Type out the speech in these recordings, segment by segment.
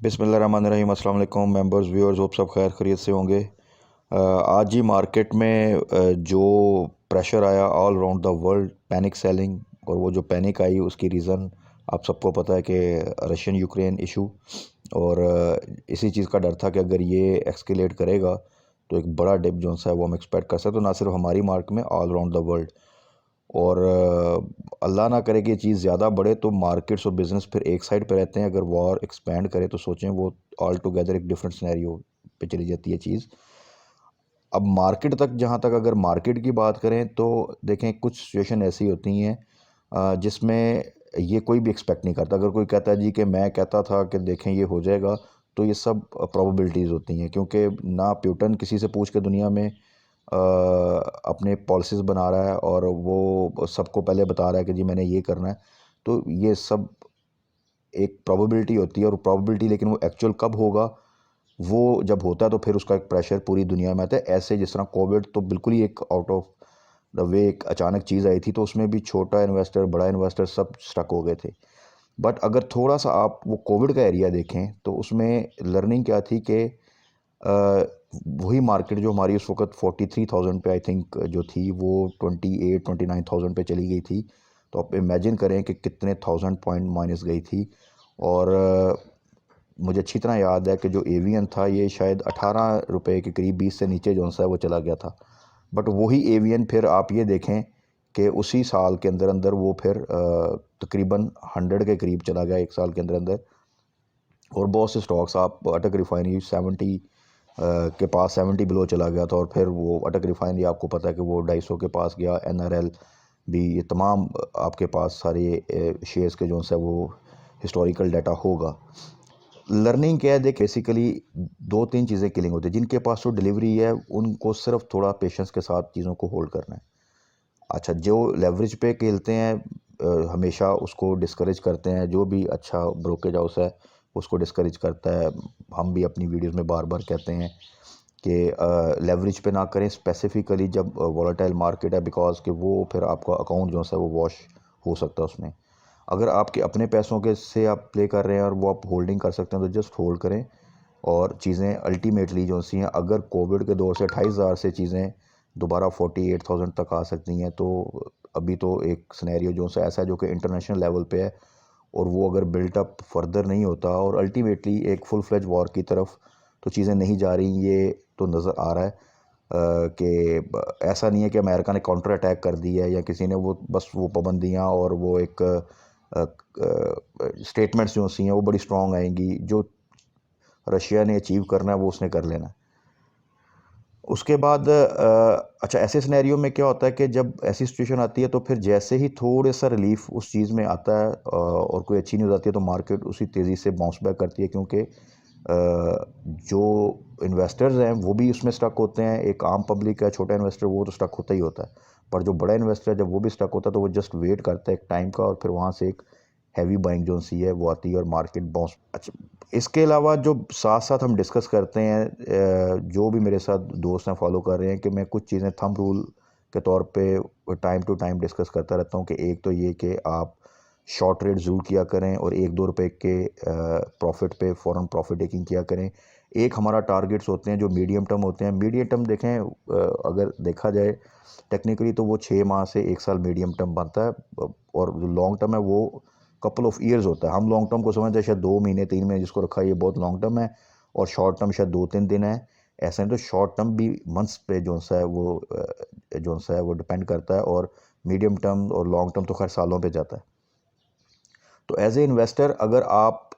बिस्मिल्लाहिर्रहमानिर्रहीम। अस्सलाम वालेकुम मेंबर्स व्यूअर्स, होप सब खैर खैरियत से होंगे। आज ही मार्केट में जो प्रेशर आया all around the world, panic selling, और वो जो पैनिक आई उसकी रीज़न आप सबको पता है कि रशियन यूक्रेन इशू। और इसी चीज़ का डर था कि अगर ये एक्सकेलेट करेगा तो एक बड़ा डिप जो सा है वो हम एक्सपेक्ट कर सकते, तो ना सिर्फ हमारी मार्केट में, ऑल अराउंड द वर्ल्ड। और अल्लाह ना करे कि ये चीज़ ज़्यादा बढ़े तो मार्केट्स और बिज़नेस फिर एक साइड पे रहते हैं। अगर वॉर एक्सपेंड करे तो सोचें वो ऑल टुगेदर एक डिफरेंट सिनेरियो पे चली जाती है चीज़। अब मार्केट तक, जहाँ तक अगर मार्केट की बात करें तो देखें, कुछ सिचुएशन ऐसी होती हैं जिसमें ये कोई भी एक्सपेक्ट नहीं करता। अगर कोई कहता है जी कि मैं कहता था कि देखें ये हो जाएगा, तो ये सब प्रोबेबिलिटीज़ होती हैं, क्योंकि ना प्यूटन किसी से पूछ के दुनिया में अपने पॉलिसीज़ बना रहा है और वो सबको पहले बता रहा है कि जी मैंने ये करना है। तो ये सब एक प्रोबेबिलिटी होती है, और प्रोबेबिलिटी, लेकिन वो एक्चुअल कब होगा, वो जब होता है तो फिर उसका एक प्रेशर पूरी दुनिया में आता है। ऐसे जिस तरह कोविड तो बिल्कुल ही एक आउट ऑफ द वे एक अचानक चीज़ आई थी, तो उसमें भी छोटा इन्वेस्टर बड़ा इन्वेस्टर सब स्टक हो गए थे। बट अगर थोड़ा सा आप वो कोविड का एरिया देखें तो उसमें लर्निंग क्या थी कि अ, वही मार्केट जो हमारी उस वक़्त 43,000 पे आई थिंक जो थी, वो 28-29,000 पे चली गई थी। तो आप इमेजिन करें कि कितने थाउज़ेंड पॉइंट माइनस गई थी। और मुझे अच्छी तरह याद है कि जो एवियन था ये शायद 18 रुपए के करीब, 20 से नीचे जो है वो चला गया था। बट वही एवियन फिर आप ये देखें कि उसी साल के अंदर अंदर वो फिर तकरीबन 100 के करीब चला गया एक साल के अंदर अंदर। और बहुत से स्टॉक्स, आप अटक रिफाइनरी 70 के पास, 70 बिलो चला गया था, और फिर वो अटक रिफाइनरी आपको पता है कि वो 250 के पास गया। NRL भी, ये तमाम आपके पास सारे शेयर्स के जो है वो हिस्टोरिकल डाटा होगा। लर्निंग क्या है, देख बेसिकली दो तीन चीज़ें किलिंग होती है। जिनके पास जो डिलीवरी है उनको सिर्फ थोड़ा पेशेंस के साथ चीज़ों को होल्ड करना है। अच्छा, जो लेवरेज पे खेलते हैं हमेशा उसको डिस्करेज करते हैं। जो भी अच्छा ब्रोकेज हाउस है उसको डिस्करेज करता है। हम भी अपनी वीडियोस में बार बार कहते हैं कि लेवरेज पे ना करें, स्पेसिफिकली जब वॉलेटाइल मार्केट है, बिकॉज कि वो फिर आपका अकाउंट जो है वो वॉश हो सकता है उसमें। अगर आपके अपने पैसों के से आप प्ले कर रहे हैं और वो आप होल्डिंग कर सकते हैं तो जस्ट होल्ड करें। और चीज़ें अल्टीमेटली जो सी हैं, अगर कोविड के दौर से 28,000 से चीज़ें दोबारा 48,000 तक आ सकती हैं, तो अभी तो एक सिनेरियो जो सा ऐसा है जो कि इंटरनेशनल लेवल पे है। और वो अगर बिल्टअप फर्दर नहीं होता और अल्टीमेटली एक फुल फ्लेज वॉर की तरफ तो चीज़ें नहीं जा रही, ये तो नज़र आ रहा है कि ऐसा नहीं है कि अमेरिका ने काउंटर अटैक कर दिया है या किसी ने, वो बस वो पाबंदियाँ और वो एक स्टेटमेंट्स जो सी हैं वो बड़ी स्ट्रॉन्ग आएंगी। जो रशिया ने अचीव करना है वो उसने कर लेना है। उसके बाद अच्छा, ऐसे सिनेरियो में क्या होता है कि जब ऐसी सिचुएशन आती है तो फिर जैसे ही थोड़े सा रिलीफ उस चीज़ में आता है और कोई अच्छी न्यूज़ आती है, तो मार्केट उसी तेज़ी से बाउंस बैक करती है, क्योंकि जो इन्वेस्टर्स हैं वो भी उसमें स्टक होते हैं। एक आम पब्लिक है, छोटा इन्वेस्टर, वो तो स्टक होता ही होता है। पर जो बड़ा इन्वेस्टर है, जब वो भी स्टक होता है तो वो जस्ट वेट करता है एक टाइम का, और फिर वहाँ से एक हैवी बाइंग जो सी है वो आती है और मार्केट बाउंस। अच्छा, इसके अलावा जो साथ साथ हम डिस्कस करते हैं, जो भी मेरे साथ दोस्त हैं फॉलो कर रहे हैं, कि मैं कुछ चीज़ें थंब रूल के तौर पे टाइम टू टाइम डिस्कस करता रहता हूँ। कि एक तो ये कि आप शॉर्ट ट्रेड ज़रूर किया करें और 1-2 रुपए के प्रॉफिट पे फ़ौरन प्रॉफिट टेकिंग किया करें। एक हमारा टारगेट्स होते हैं जो मीडियम टर्म होते हैं। मीडियम टर्म देखें, अगर देखा जाए टेक्निकली तो वो 6 माह से 1 साल मीडियम टर्म बनता है। और जो लॉन्ग टर्म है वो कपल ऑफ ईयर्स होता है। हम लॉन्ग टर्म को समझते हैं शायद 2 महीने 3 महीने, जिसको रखा है ये बहुत लॉन्ग टर्म है। और शॉर्ट टर्म शायद 2-3 दिन है। ऐसा नहीं, तो शॉर्ट टर्म भी मंथ्स पे जो सा है वो जो सा है वो डिपेंड करता है। और मीडियम टर्म और लॉन्ग टर्म तो खैर सालों पे जाता है। तो एज ए इन्वेस्टर, अगर आप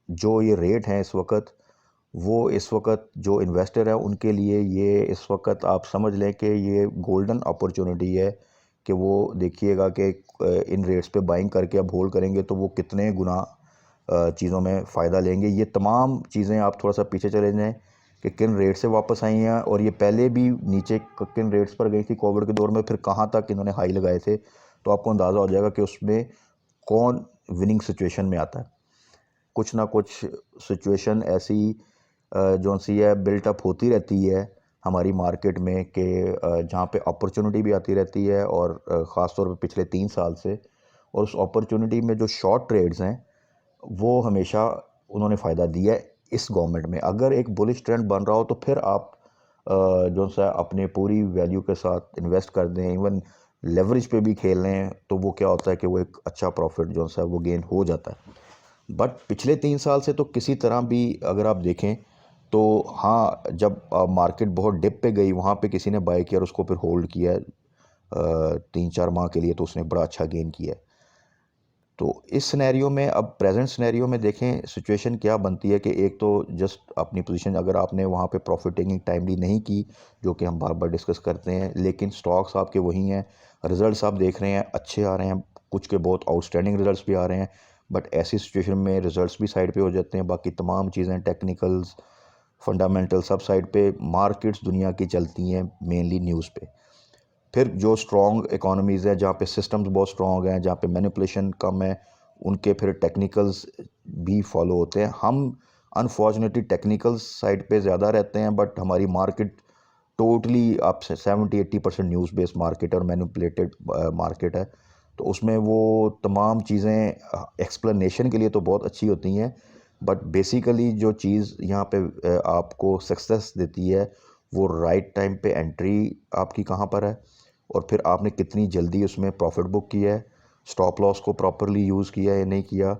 जो ये रेट हैं इस वक्त, वो इस वक्त जो इन्वेस्टर है उनके लिए ये इस वक्त आप समझ लें कि ये गोल्डन अपॉर्चुनिटी है। कि वो देखिएगा कि इन रेट्स पे बाइंग करके अब होल्ड करेंगे तो वो कितने गुना चीज़ों में फ़ायदा लेंगे। ये तमाम चीज़ें आप थोड़ा सा पीछे चले जाएँ कि किन रेट से वापस आई हैं, और ये पहले भी नीचे किन रेट्स पर गई थी कोविड के दौर में, फिर कहाँ तक इन्होंने हाई लगाए थे। तो आपको अंदाज़ा हो जाएगा कि उसमें कौन विनिंग सिचुएशन में आता है। कुछ ना कुछ सिचुएशन ऐसी जो सी है बिल्टअप होती रहती है हमारी मार्केट में, कि जहाँ पे अपॉर्चुनिटी भी आती रहती है। और ख़ास तौर पे पिछले 3 साल से, और उस अपॉर्चुनिटी में जो शॉर्ट ट्रेड्स हैं वो हमेशा उन्होंने फ़ायदा दिया है। इस गवर्नमेंट में। अगर एक बुलिश ट्रेंड बन रहा हो तो फिर आप जो सा अपने पूरी वैल्यू के साथ इन्वेस्ट कर दें, इवन लेवरेज पे भी खेल लें, तो वो क्या होता है कि वो एक अच्छा प्रॉफिट जो सा वो गेन हो जाता है। बट पिछले 3 साल से तो किसी तरह भी अगर आप देखें तो हाँ, जब मार्केट बहुत डिप पे गई वहाँ पे किसी ने बाय किया और उसको फिर होल्ड किया है 3-4 माह के लिए, तो उसने बड़ा अच्छा गेन किया है। तो इस सिनेरियो में, अब प्रेजेंट सिनेरियो में देखें सिचुएशन क्या बनती है कि एक तो जस्ट अपनी पोजीशन अगर आपने वहाँ पे प्रॉफिट टेकिंग टाइमली नहीं की, जो कि हम बार बार डिस्कस करते हैं, लेकिन स्टॉक्स आपके वही हैं, रिजल्ट्स आप देख रहे हैं अच्छे आ रहे हैं, कुछ के बहुत आउटस्टैंडिंग रिजल्ट्स भी आ रहे हैं, बट ऐसी सिचुएशन में रिजल्ट्स भी साइड पे हो जाते हैं, बाकी तमाम चीज़ें टेक्निकल्स फंडामेंटल सब साइड पे, मार्केट्स दुनिया की चलती हैं मेनली न्यूज़ पे। फिर जो स्ट्रॉन्ग इकोनॉमीज़ हैं जहाँ पे सिस्टम्स बहुत स्ट्रॉन्ग हैं, जहाँ पे मैनिपुलेशन कम है, उनके फिर टेक्निकल्स भी फॉलो होते हैं। हम अनफॉर्चुनेटली टेक्निकल्स साइड पे ज़्यादा रहते हैं, बट हमारी मार्केट टोटली आप 70-80% न्यूज़ बेस्ड मार्केट है और मैनिपुलेटेड मार्केट है। तो उसमें वो तमाम चीज़ें एक्सप्लेनेशन के लिए तो बहुत अच्छी होती हैं, बट बेसिकली जो चीज़ यहाँ पे आपको सक्सेस देती है वो राइट टाइम पे एंट्री आपकी कहाँ पर है, और फिर आपने कितनी जल्दी उसमें प्रॉफिट बुक किया है, स्टॉप लॉस को प्रॉपरली यूज़ किया या नहीं किया,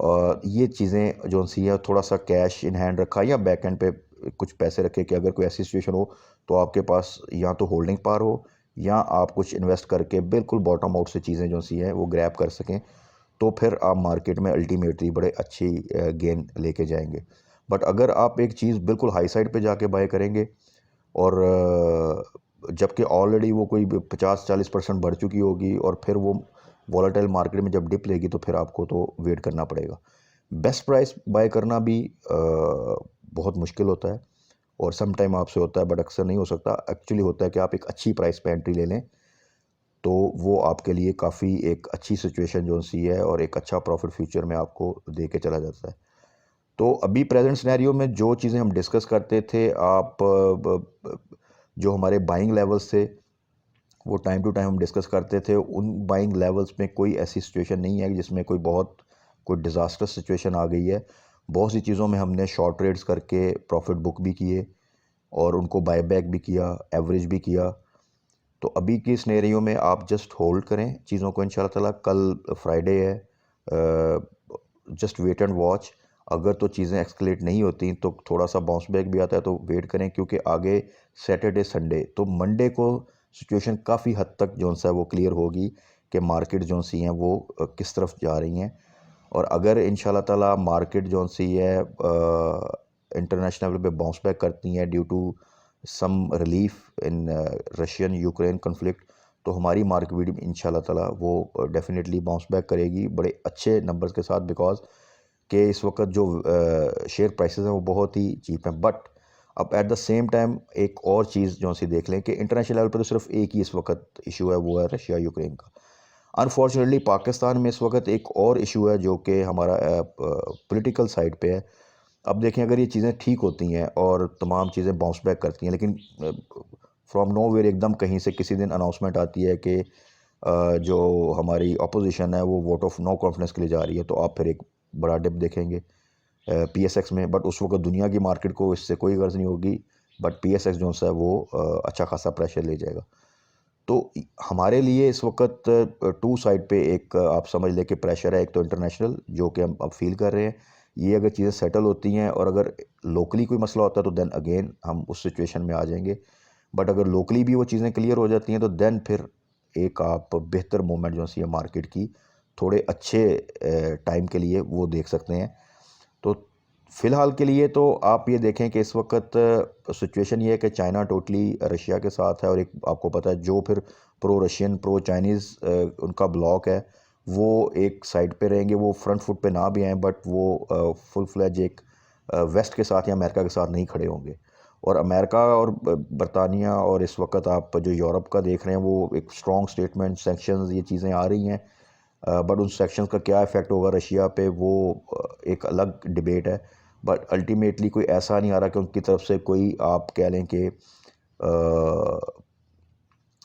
और ये चीज़ें जो सी है, थोड़ा सा कैश इन हैंड रखा या बैक एंड पे कुछ पैसे रखे कि अगर कोई ऐसी सिचुएशन हो तो आपके पास या तो होल्डिंग पार हो या आप कुछ इन्वेस्ट करके बिल्कुल बॉटम आउट से चीज़ें जो सी हैं वो ग्रैब कर सकें, तो फिर आप मार्केट में अल्टीमेटली बड़े अच्छी गेन लेके जाएंगे। बट अगर आप एक चीज़ बिल्कुल हाई साइड पे जाके बाय करेंगे और जबकि ऑलरेडी वो कोई 50-40% बढ़ चुकी होगी, और फिर वो वॉलेटाइल मार्केट में जब डिप लेगी तो फिर आपको तो वेट करना पड़ेगा। बेस्ट प्राइस बाय करना भी बहुत मुश्किल होता है, और सम टाइम आपसे होता है बट अक्सर नहीं हो सकता। एक्चुअली होता है कि आप एक अच्छी प्राइस पे एंट्री ले लें, तो वो आपके लिए काफ़ी एक अच्छी सिचुएशन जो सी है और एक अच्छा प्रॉफिट फ्यूचर में आपको दे के चला जाता है। तो अभी प्रेजेंट सिनेरियो में जो चीज़ें हम डिस्कस करते थे, आप जो हमारे बाइंग लेवल्स थे वो टाइम टू टाइम हम डिस्कस करते थे, उन बाइंग लेवल्स में कोई ऐसी सिचुएशन नहीं है जिसमें कोई डिज़ास्टर्स सिचुएशन आ गई है। बहुत सी चीज़ों में हमने शॉर्ट ट्रेड्स करके प्रॉफिट बुक भी किए और उनको बाय बैक भी किया, एवरेज भी किया। तो अभी की सिनेरियो में आप जस्ट होल्ड करें चीज़ों को, इंशाल्लाह ताला। कल फ्राइडे है, जस्ट वेट एंड वॉच। अगर तो चीज़ें एक्सकलेट नहीं होती तो थोड़ा सा बाउंस बैक भी आता है, तो वेट करें, क्योंकि आगे सैटरडे संडे तो मंडे को सिचुएशन काफ़ी हद तक जो सा है वो क्लियर होगी कि मार्केट जो सी हैं वो किस तरफ जा रही हैं। और अगर इंशाल्लाह ताला मार्केट जो सी है इंटरनेशनल लेवल पे बाउंस बैक करती हैं due to some relief in Russian Ukraine conflict, तो हमारी मार्केट भी इंशाल्लाह ताला वो डेफिनेटली बाउंस बैक करेगी बड़े अच्छे नंबर्स के साथ, बिकॉज कि इस वक्त जो शेयर प्राइसेस हैं वो बहुत ही चीप हैं। बट अब एट द सेम टाइम एक और चीज़ जो सी देख लें कि इंटरनेशनल लेवल पर तो सिर्फ एक ही इस वक्त इशू है, वो है रशिया यूक्रेन का। अनफॉर्चुनेटली पाकिस्तान में इस वक्त एक और इशू है जो कि हमारा पॉलिटिकल साइड पे है। अब देखें, अगर ये चीज़ें ठीक होती हैं और तमाम चीज़ें बाउंस बैक करती हैं, लेकिन फ्रॉम नोवेयर एकदम कहीं से किसी दिन अनाउंसमेंट आती है कि जो हमारी अपोजिशन है वो वोट ऑफ नो कॉन्फिडेंस के लिए जा रही है, तो आप फिर एक बड़ा डिप देखेंगे पीएसएक्स में। बट उस वक्त दुनिया की मार्केट को इससे कोई गर्ज नहीं होगी, बट पीएसएक्स जो सा है वो अच्छा खासा प्रेशर ले जाएगा। तो हमारे लिए इस वक्त टू साइड पे एक आप समझ लें कि प्रेशर है। एक तो इंटरनेशनल जो कि हम अब फील कर रहे हैं, ये अगर चीज़ें सेटल होती हैं और अगर लोकली कोई मसला होता है तो देन अगेन हम उस सिचुएशन में आ जाएंगे। बट अगर लोकली भी वो चीज़ें क्लियर हो जाती हैं तो देन फिर एक आप बेहतर मूवमेंट जो सी है मार्केट की थोड़े अच्छे टाइम के लिए वो देख सकते हैं। तो फ़िलहाल के लिए तो आप ये देखें कि इस वक्त सिचुएशन ये है कि चाइना टोटली रशिया के साथ है, और एक आपको पता है जो फिर प्रो रशियन प्रो चाइनीज़ उनका ब्लॉक है वो एक साइड पे रहेंगे। वो फ्रंट फुट पे ना भी आएँ, बट वो फुल फ्लैज एक वेस्ट के साथ या अमेरिका के साथ नहीं खड़े होंगे। और अमेरिका और बरतानिया और इस वक्त आप जो यूरोप का देख रहे हैं वो एक स्ट्रॉन्ग स्टेटमेंट, सैंक्शंस, ये चीज़ें आ रही हैं। बट उन सेक्शंस का क्या इफ़ेक्ट होगा रशिया पे वो एक अलग डिबेट है। बट अल्टीमेटली कोई ऐसा नहीं आ रहा कि उनकी तरफ से कोई आप कह लें कि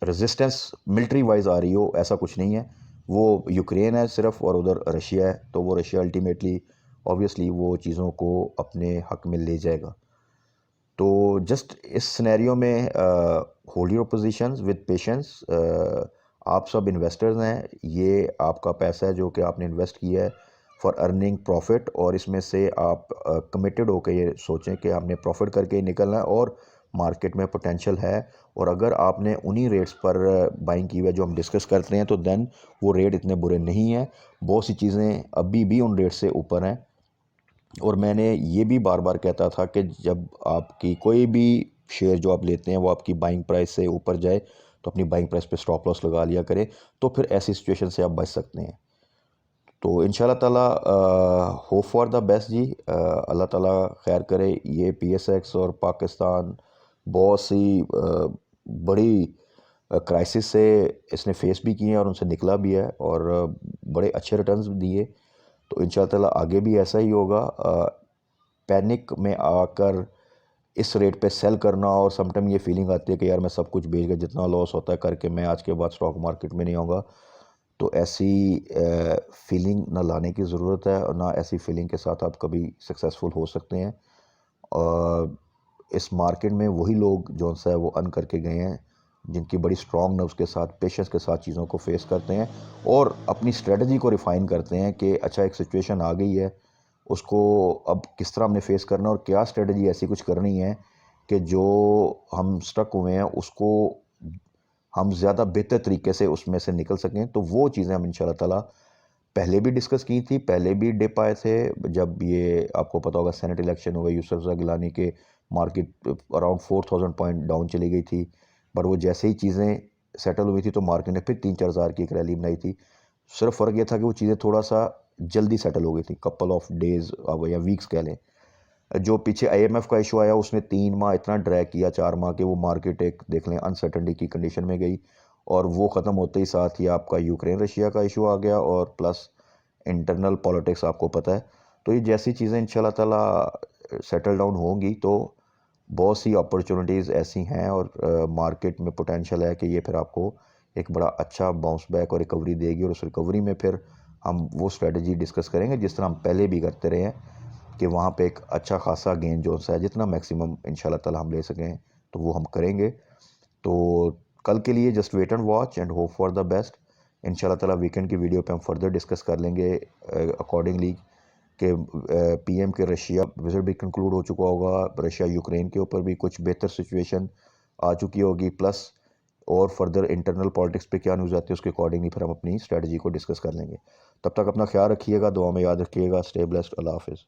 रेजिस्टेंस मिलिट्री वाइज आ रही हो, ऐसा कुछ नहीं है। वो यूक्रेन है सिर्फ और उधर रशिया है, तो वो रशिया अल्टीमेटली ऑब्वियसली वो चीज़ों को अपने हक में ले जाएगा। तो जस्ट इस सिनेरियो में hold your positions with patience. आप सब इन्वेस्टर्स हैं, ये आपका पैसा है जो कि आपने इन्वेस्ट किया है फॉर अर्निंग प्रॉफिट, और इसमें से आप कमिटेड होकर ये सोचें कि हमने प्रॉफिट करके ही निकलना है और मार्केट में पोटेंशियल है। और अगर आपने उन्हीं रेट्स पर बाइंग की हुई है जो हम डिस्कस करते हैं तो देन वो रेट इतने बुरे नहीं हैं। बहुत सी चीज़ें अभी भी उन रेट से ऊपर हैं। और मैंने ये भी बार बार कहता था कि जब आपकी कोई भी शेयर जो आप लेते हैं वो आपकी बाइंग प्राइस से ऊपर जाए तो अपनी बाइंग प्राइस पे स्टॉप लॉस लगा लिया करें, तो फिर ऐसी सिचुएशन से आप बच सकते हैं। तो इंशाल्लाह ताला होप फॉर द बेस्ट जी। अल्लाह ताला खैर करे। ये PSX और पाकिस्तान बहुत सी बड़ी क्राइसिस से इसने फेस भी किए हैं और उनसे निकला भी है, और बड़े अच्छे रिटर्न्स भी दिए। तो इंशाल्लाह ताला आगे भी ऐसा ही होगा। पैनिक में आकर इस रेट पे सेल करना, और समटाइम ये फीलिंग आती है कि यार मैं सब कुछ बेच के जितना लॉस होता है करके मैं आज के बाद स्टॉक मार्केट में नहीं आऊँगा, तो ऐसी फीलिंग ना लाने की ज़रूरत है, और ना ऐसी फीलिंग के साथ आप कभी सक्सेसफुल हो सकते हैं। और इस मार्केट में वही लोग जो सा है वो अर्न करके गए हैं जिनकी बड़ी स्ट्रॉन्ग नर्व्स के साथ, पेशेंस के साथ चीज़ों को फेस करते हैं और अपनी स्ट्रेटजी को रिफ़ाइन करते हैं कि अच्छा एक सिचुएशन आ गई है, उसको अब किस तरह हमने फेस करना है और क्या स्ट्रेटजी ऐसी कुछ करनी है कि जो हम स्टक हुए हैं उसको हम ज़्यादा बेहतर तरीके से उसमें से निकल सकें। तो वो चीज़ें हम इंशाल्लाह ताला पहले भी डिस्कस की थी, पहले भी डिप आए थे। जब ये आपको पता होगा सेनेट इलेक्शन हुए, यूसुफ रज़ा गिलानी के मार्केट अराउंड 4000 पॉइंट डाउन चली गई थी, बट वो जैसे ही चीज़ें सेटल हुई थी तो मार्केट ने फिर 3-4 हज़ार की एक रैली बनाई थी। सिर्फ फ़र्क ये था कि वो चीज़ें थोड़ा सा जल्दी सेटल हो गई थी, कपल ऑफ डेज़ या वीक्स कह लें। जो पीछे IMF का इशू आया उसने 3 माह इतना ड्रैग किया, 4 माह के वो मार्केट एक देख लें अनसर्टेनिटी की कंडीशन में गई, और वो ख़त्म होते ही साथ ही आपका यूक्रेन रशिया का इशू आ गया और प्लस इंटरनल पॉलिटिक्स आपको पता है। तो ये जैसी चीज़ें इंशाल्लाह ताला सेटल डाउन होंगी तो बहुत सी अपॉर्चुनिटीज़ ऐसी हैं, और मार्केट में पोटेंशियल है कि ये फिर आपको एक बड़ा अच्छा बाउंस बैक और रिकवरी देगी, और उस रिकवरी में फिर हम वो स्ट्रेटजी डिस्कस करेंगे जिस तरह हम पहले भी करते रहे हैं कि वहाँ पे एक अच्छा खासा गेन जो सा है जितना मैक्सिमम इंशाल्लाह ताला हम ले सकें तो वो हम करेंगे। तो कल के लिए just wait and watch and hope for the best. इंशाल्लाह ताला वीकेंड की वीडियो पे हम फर्दर डिस्कस कर लेंगे अकॉर्डिंगली कि PM के रशिया विजिट भी कंक्लूड हो चुका होगा, रशिया यूक्रेन के ऊपर भी कुछ बेहतर सिचुएशन आ चुकी होगी, प्लस और फर्दर इंटरनल पॉलिटिक्स पे क्या न्यूज़ आती है उसके अकॉर्डिंगली फिर हम अपनी स्ट्रेटजी को डिस्कस कर लेंगे। तब तक अपना ख्याल रखिएगा, दुआ में याद रखिएगा। Stay blessed. अल्लाह हाफिज़।